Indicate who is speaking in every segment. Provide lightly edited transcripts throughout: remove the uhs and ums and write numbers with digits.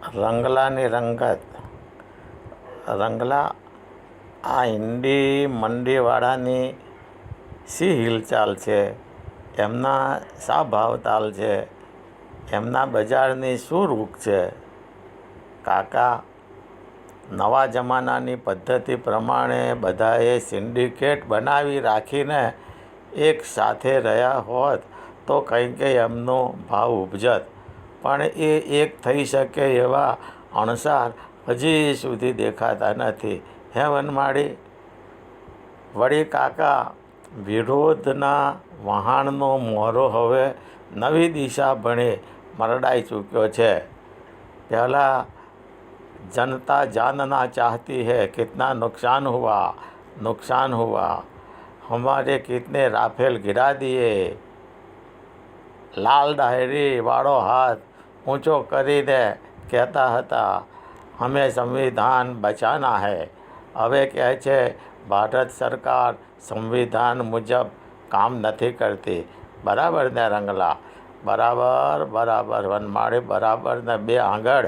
Speaker 1: રંગલાની રંગત. રંગલા આ હિન્દી મંડીવાળાની શી હિલચાલ છે, એમના શા ભાવતાલ છે, એમના બજારની શું રૂખ છે? કાકા, નવા જમાનાની પદ્ધતિ પ્રમાણે બધાએ સિન્ડિકેટ બનાવી રાખીને એક સાથે રહ્યા હોત તો કંઈક એમનો ભાવ ઉપજત, પણ એ એક થઈ શકે એવા અણસાર હજી સુધી દેખાતા નથી. હે વનમાળી? વળી કાકા, વિરોધના વહાણનો મોરો હવે નવી દિશા ભણી મરડાઈ ચૂક્યો છે. પહેલાં जनता जानना चाहती है कितना नुकसान हुआ, हमारे कितने राफेल गिरा दिए। लाल डायरी वाળો हाथ ऊंचो કરીને કહેતા હતા, हमें संविधान बचाना है. હવે કહે છે ભારત સરકાર સંવિધાન મુજબ કામ નથી કરતી. બરાબર ને રંગલા? બરાબર વનમાળી, બરાબર ને 2 આંગળ.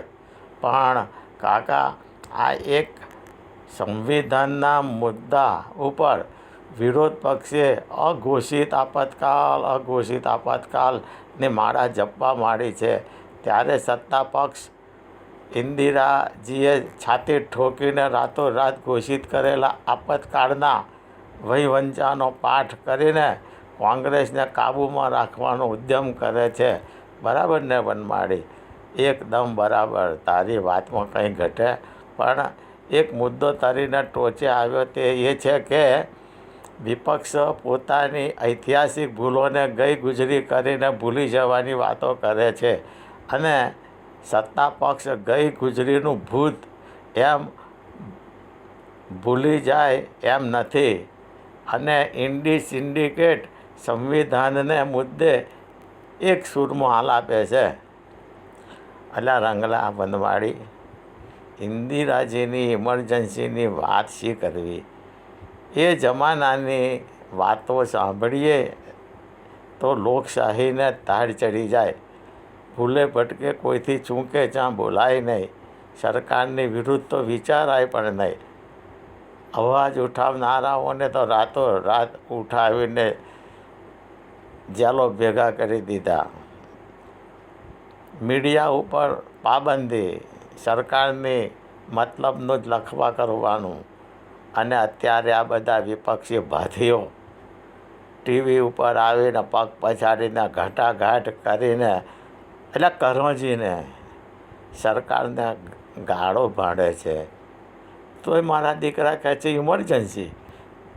Speaker 1: પણ કાકા, આ એક સંવિધાનના મુદ્દા ઉપર વિરોધ પક્ષે અઘોષિત આપતકાલની માળા જપવા માંડી છે, ત્યારે સત્તા પક્ષ ઇન્દિરાજીએ છાતી ઠોકીને રાતોરાત ઘોષિત કરેલા આપતકાળના વહીવંચાનો પાઠ કરીને કોંગ્રેસને કાબૂમાં રાખવાનો ઉદ્યમ કરે છે. બરાબર ને વનમાળી? એકદમ બરાબર. તારી વાતમાં કંઈ ઘટે. પણ એક મુદ્દો તરીને ટોચે આવ્યો તે એ છે કે વિપક્ષ પોતાની ઐતિહાસિક ભૂલોને ગઈ ગુજરી કરીને ભૂલી જવાની વાતો કરે છે, અને સત્તા પક્ષ ગઈ ગુજરીનું ભૂત એમ ભૂલી જાય એમ નથી, અને ઇન્ડી સિન્ડિકેટ સંવિધાનને મુદ્દે એક સૂરમાં આલાપે છે. અલા રંગલા, વનવાળી, ઇન્દિરાજીની ઇમરજન્સીની વાત શી કરવી? એ જમાનાની વાતો સાંભળીએ તો લોકશાહીને તાળ ચડી જાય. ભૂલે ભટકે કોઈથી ચૂકે ત્યાં બોલાય નહીં. સરકારની વિરુદ્ધ તો વિચારાય પણ નહીં. અવાજ ઉઠાવનારાઓને તો રાતોરાત ઉઠાવીને જેલો ભેગા કરી દીધા. મીડિયા ઉપર પાબંદી, સરકારની મતલબનું જ લખવા કરવાનું. અને અત્યારે આ બધા વિપક્ષી ભાથીઓ ટીવી ઉપર આવીને પગ પછાડીને ઘટાઘાટ કરીને એટલે કરંજીને સરકારને ગાળો ભાંડે છે. તોય મારા દીકરા કહે છે ઇમરજન્સી.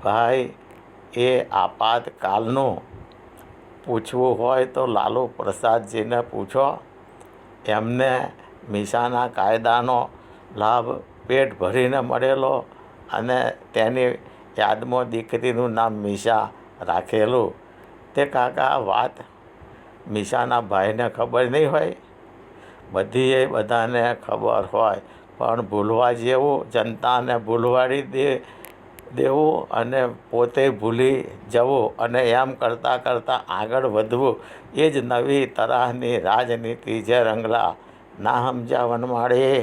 Speaker 1: ભાઈ, એ આપાતકાલનું પૂછવું હોય તો લાલુ પ્રસાદજીને પૂછો. એમને મીસાના કાયદાનો લાભ પેટ ભરીને મળેલો, અને તેની યાદમાં દીકરીનું નામ મીસા રાખેલું. તે કાકા, વાત મીસાના ભાઈને ખબર નહીં હોય? બધાને ખબર હોય, પણ ભૂલવા જેવું, જનતાને ભૂલવાડી દેવું અને પોતે ભૂલી જવું અને એમ કરતાં આગળ વધવું, એ જ નવી તરાહની રાજનીતિ છે રંગલા. ના સમજ્યા વનમાળી?